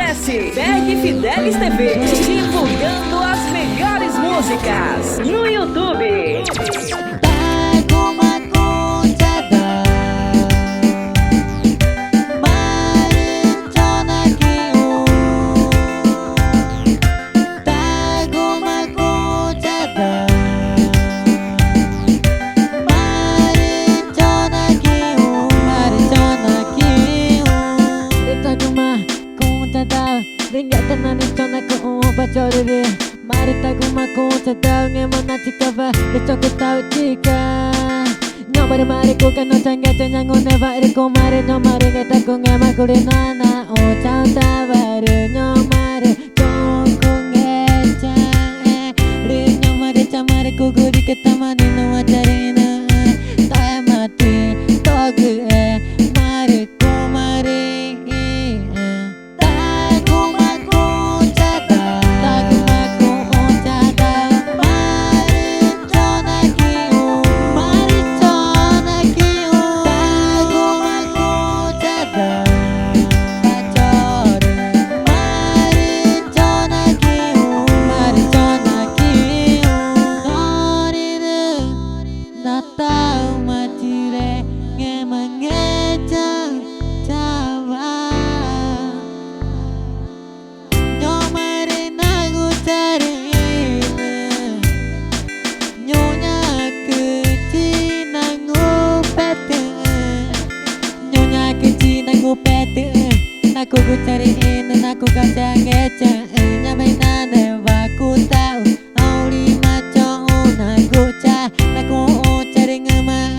Acesse Berg Fidelis TV, divulgando as melhores músicas no YouTube. Pacorere, mari tagu maku cedang emana cikava, besok ku tahu jika. Nyomare mari ku kano cangga cenyang uneva iriku mari nyomare ngeta ku ngema kulinana o chao tawaru nyomare kongku ngecang ri nyomare camare ku guri ketamani no acarina tae mati togu mari ku mari aku ku cariin dan aku kacang ngeceng nyamai nane aku tahu auli maco aku cah aku cari ngema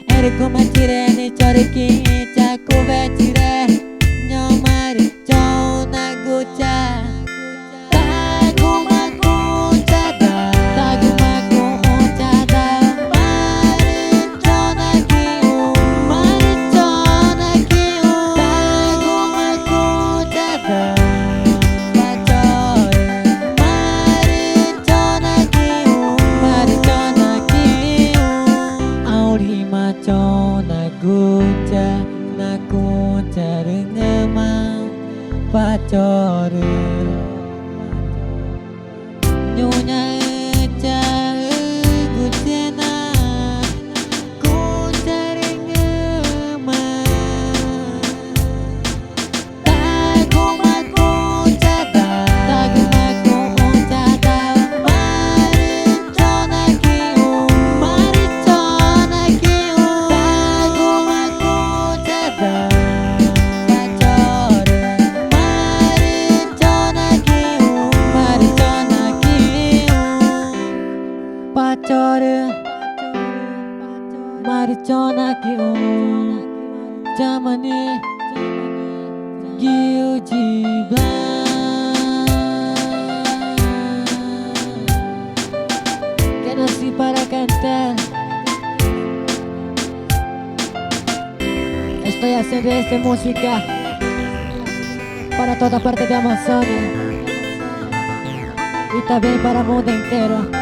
eriku macire ni cari kica ku becire nyomari cau nagu cah naku cari ngema pacore nyonya ku cena ku cari ngema tagu maku cada tagu maku cada mari cona kiu mari cona kiu tagu maku cada pacore mari cona kiu jamani giu jiba que nací para cantar. Estoy haciendo esta música para toda parte de Amazonia y también para el mundo entero.